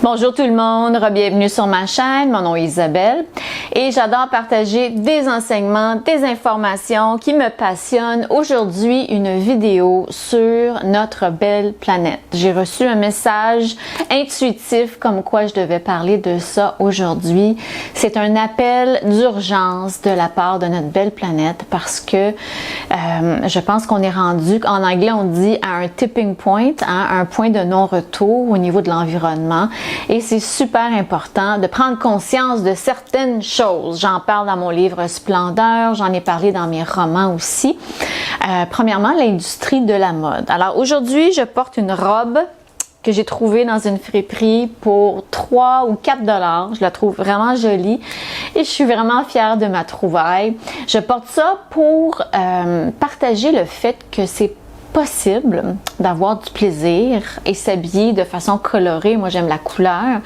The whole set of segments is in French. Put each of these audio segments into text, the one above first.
Bonjour tout le monde, bienvenue sur ma chaîne, mon nom est Isabelle et j'adore partager des enseignements, des informations qui me passionnent. Aujourd'hui, une vidéo sur notre belle planète. J'ai reçu un message intuitif comme quoi je devais parler de ça aujourd'hui. C'est un appel d'urgence de la part de notre belle planète parce que je pense qu'on est rendu, en anglais on dit à un tipping point, un point de non-retour au niveau de l'environnement. Et c'est super important de prendre conscience de certaines choses. J'en parle dans mon livre Splendeur, j'en ai parlé dans mes romans aussi. Premièrement, l'industrie de la mode. Alors aujourd'hui, je porte une robe que j'ai trouvée dans une friperie pour 3 ou 4 $. Je la trouve vraiment jolie et je suis vraiment fière de ma trouvaille. Je porte ça pour partager le fait que c'est possible d'avoir du plaisir et s'habiller de façon colorée, moi j'aime la couleur,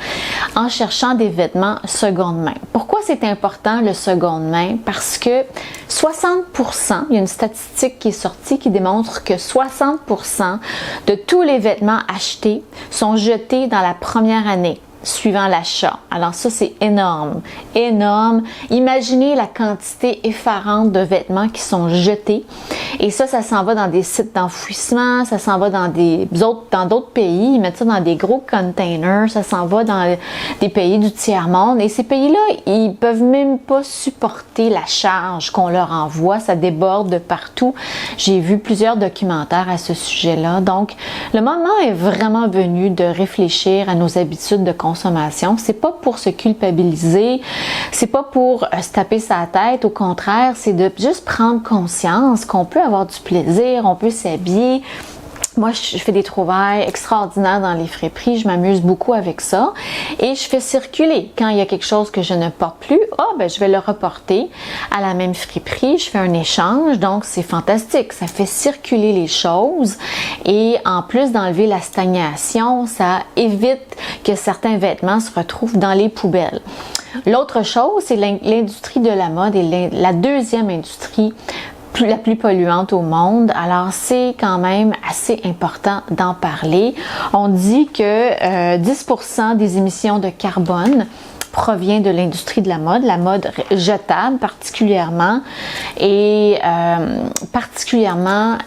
en cherchant des vêtements seconde main. Pourquoi c'est important le seconde main? Parce que 60%, il y a une statistique qui est sortie qui démontre que 60% de tous les vêtements achetés sont jetés dans la première année suivant l'achat. Alors ça, c'est énorme, énorme. Imaginez la quantité effarante de vêtements qui sont jetés. Et ça s'en va dans des sites d'enfouissement, ça s'en va dans d'autres pays. Ils mettent ça dans des gros containers, ça s'en va dans des pays du tiers-monde. Et ces pays-là, ils peuvent même pas supporter la charge qu'on leur envoie. Ça déborde de partout. J'ai vu plusieurs documentaires à ce sujet-là. Donc, le moment est vraiment venu de réfléchir à nos habitudes de consommation. C'est pas pour se culpabiliser, c'est pas pour se taper sa tête, au contraire, c'est de juste prendre conscience qu'on peut avoir du plaisir, on peut s'habiller. Moi, je fais des trouvailles extraordinaires dans les friperies, je m'amuse beaucoup avec ça et je fais circuler. Quand il y a quelque chose que je ne porte plus, je vais le reporter à la même friperie, je fais un échange, donc c'est fantastique. Ça fait circuler les choses et en plus d'enlever la stagnation, ça évite que certains vêtements se retrouvent dans les poubelles. L'autre chose, c'est l'industrie de la mode et la deuxième industrie la plus polluante au monde. Alors, c'est quand même assez important d'en parler. On dit que 10% des émissions de carbone provient de l'industrie de la mode jetable particulièrement et particulièrement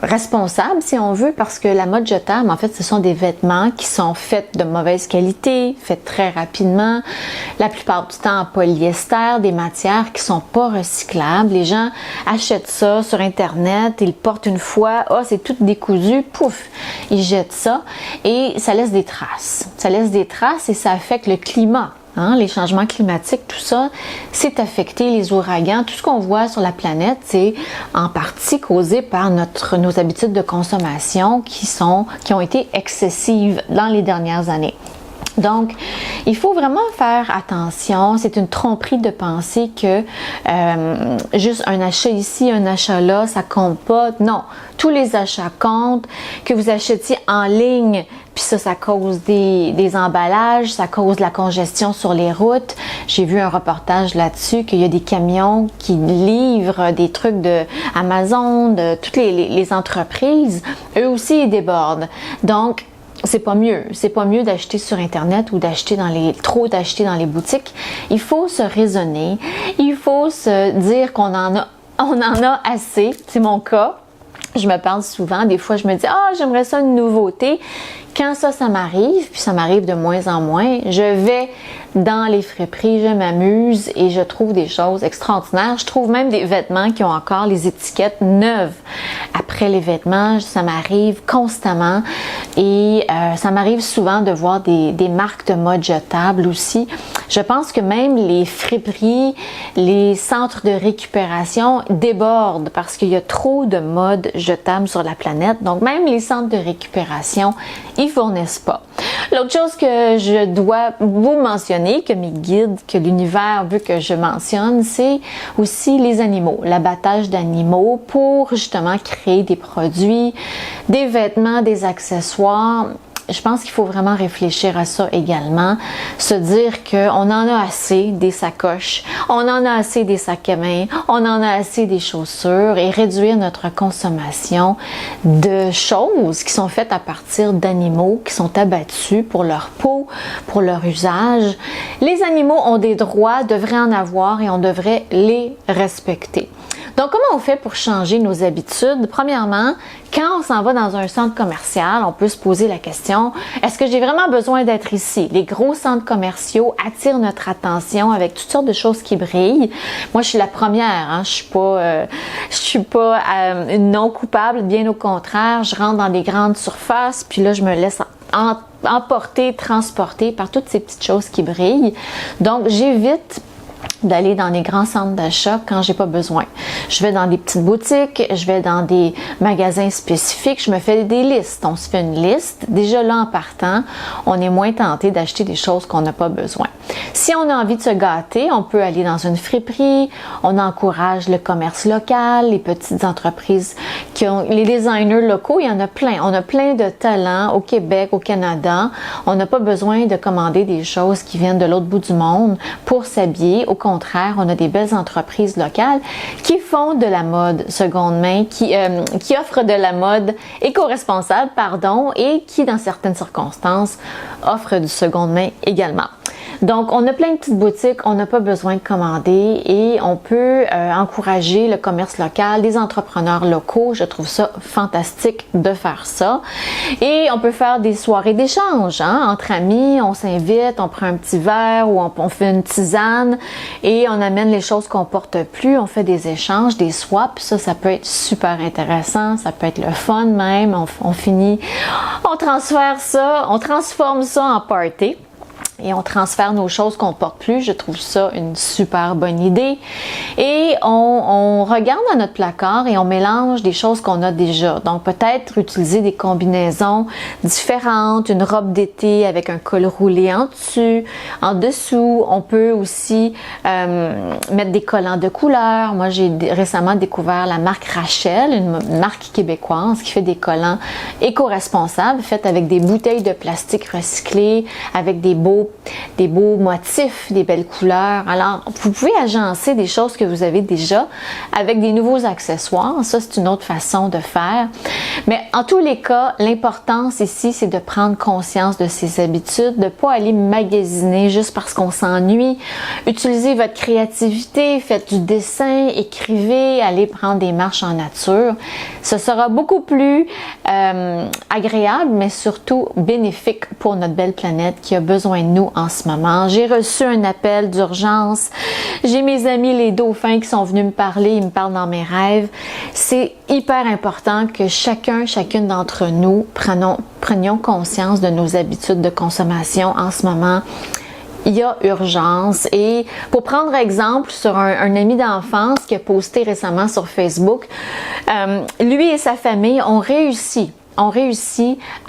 responsable si on veut, parce que la mode jetable, en fait, ce sont des vêtements qui sont faits de mauvaise qualité, faits très rapidement, la plupart du temps en polyester, des matières qui sont pas recyclables. Les gens achètent ça sur Internet, ils le portent une fois, c'est tout décousu, pouf, ils jettent ça et ça laisse des traces. Ça laisse des traces et ça affecte le climat. Les changements climatiques, tout ça, c'est affecté, les ouragans, tout ce qu'on voit sur la planète, c'est en partie causé par nos habitudes de consommation qui ont été excessives dans les dernières années. Donc, il faut vraiment faire attention. C'est une tromperie de penser que juste un achat ici, un achat là, ça compte pas. Non, tous les achats comptent. Que vous achetiez en ligne, puis ça cause des emballages, ça cause la congestion sur les routes. J'ai vu un reportage là-dessus qu'il y a des camions qui livrent des trucs de Amazon, de toutes les entreprises. Eux aussi, ils débordent. Donc, c'est pas mieux d'acheter sur Internet ou d'acheter dans les boutiques. Il faut se raisonner, il faut se dire qu'on en a assez. C'est mon cas. Je me parle souvent, des fois je me dis j'aimerais ça une nouveauté. Quand ça m'arrive, puis ça m'arrive de moins en moins, je vais dans les friperies, je m'amuse et je trouve des choses extraordinaires. Je trouve même des vêtements qui ont encore les étiquettes neuves. Après les vêtements, ça m'arrive constamment et ça m'arrive souvent de voir des marques de mode jetables aussi. Je pense que même les friperies, les centres de récupération débordent parce qu'il y a trop de mode jetable sur la planète. Donc même les centres de récupération, ils fournissent pas. L'autre chose que je dois vous mentionner, que mes guides, que l'univers veut que je mentionne, c'est aussi les animaux, l'abattage d'animaux pour justement créer des produits, des vêtements, des accessoires je pense qu'il faut vraiment réfléchir à ça également, se dire qu'on en a assez des sacoches, on en a assez des sacs à main, on en a assez des chaussures et réduire notre consommation de choses qui sont faites à partir d'animaux qui sont abattus pour leur peau, pour leur usage. Les animaux ont des droits, devraient en avoir et on devrait les respecter. Donc, comment on fait pour changer nos habitudes? Premièrement, quand on s'en va dans un centre commercial, on peut se poser la question, est-ce que j'ai vraiment besoin d'être ici? Les gros centres commerciaux attirent notre attention avec toutes sortes de choses qui brillent. Moi, je suis la première, hein? Je suis pas une non coupable, bien au contraire. Je rentre dans des grandes surfaces, puis là, je me laisse emporter, transporter par toutes ces petites choses qui brillent. Donc, j'évite d'aller dans les grands centres d'achat quand j'ai pas besoin. Je vais dans des petites boutiques, je vais dans des magasins spécifiques, je me fais des listes. On se fait une liste. Déjà là, en partant, on est moins tenté d'acheter des choses qu'on n'a pas besoin. Si on a envie de se gâter, on peut aller dans une friperie, on encourage le commerce local, les petites entreprises qui ont, les designers locaux, il y en a plein. On a plein de talents au Québec, au Canada. On n'a pas besoin de commander des choses qui viennent de l'autre bout du monde pour s'habiller. Au contraire, on a des belles entreprises locales qui font de la mode seconde main, qui offrent de la mode éco-responsable, et qui, dans certaines circonstances, offrent du seconde main également. Donc, on a plein de petites boutiques, on n'a pas besoin de commander et on peut encourager le commerce local, les entrepreneurs locaux. Je trouve ça fantastique de faire ça. Et on peut faire des soirées d'échange, hein? Entre amis, on s'invite, on prend un petit verre ou on fait une tisane et on amène les choses qu'on porte plus. On fait des échanges, des swaps. Ça peut être super intéressant, ça peut être le fun même. On transforme ça en party. Et on transfère nos choses qu'on porte plus. Je trouve ça une super bonne idée. Et on regarde dans notre placard et on mélange des choses qu'on a déjà. Donc peut-être utiliser des combinaisons différentes, une robe d'été avec un col roulé en dessous. On peut aussi mettre des collants de couleur. Moi, j'ai récemment découvert la marque Rachel, une marque québécoise qui fait des collants éco-responsables, faits avec des bouteilles de plastique recyclées, avec des beaux motifs, des belles couleurs. Alors, vous pouvez agencer des choses que vous avez déjà avec des nouveaux accessoires. Ça, c'est une autre façon de faire. Mais en tous les cas, l'importance ici, c'est de prendre conscience de ses habitudes, de ne pas aller magasiner juste parce qu'on s'ennuie. Utilisez votre créativité, faites du dessin, écrivez, allez prendre des marches en nature. Ce sera beaucoup plus agréable, mais surtout bénéfique pour notre belle planète qui a besoin de nous en ce moment. J'ai reçu un appel d'urgence. J'ai mes amis les dauphins qui sont venus me parler. Ils me parlent dans mes rêves. C'est hyper important que chacune d'entre nous prenions conscience de nos habitudes de consommation en ce moment. Il y a urgence. Et pour prendre exemple sur un ami d'enfance qui a posté récemment sur Facebook, lui et sa famille ont réussi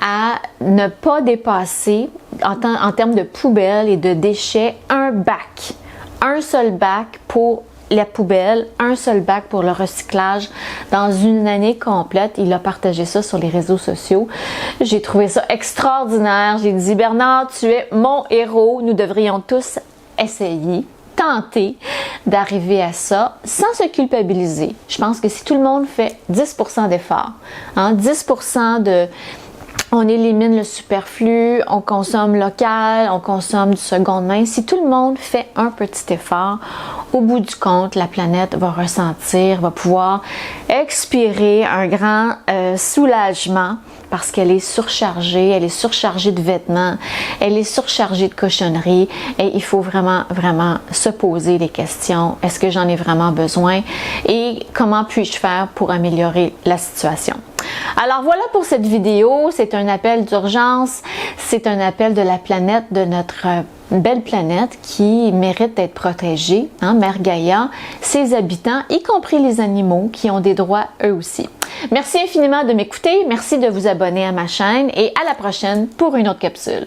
à ne pas dépasser, en termes de poubelles et de déchets, un seul bac pour la poubelle, un seul bac pour le recyclage dans une année complète. Il a partagé ça sur les réseaux sociaux. J'ai trouvé ça extraordinaire. J'ai dit, Bernard, tu es mon héros. Nous devrions tous tenter d'arriver à ça sans se culpabiliser. Je pense que si tout le monde fait 10% d'efforts, 10% on élimine le superflu, on consomme local, on consomme du seconde main. Si tout le monde fait un petit effort, au bout du compte, la planète va pouvoir expirer un grand soulagement parce qu'elle est surchargée de vêtements, elle est surchargée de cochonneries et il faut vraiment se poser les questions. Est-ce que j'en ai vraiment besoin et comment puis-je faire pour améliorer la situation? Alors voilà pour cette vidéo, c'est un appel d'urgence, c'est un appel de la planète, de notre belle planète qui mérite d'être protégée, Mère Gaïa, ses habitants, y compris les animaux qui ont des droits eux aussi. Merci infiniment de m'écouter, merci de vous abonner à ma chaîne et à la prochaine pour une autre capsule.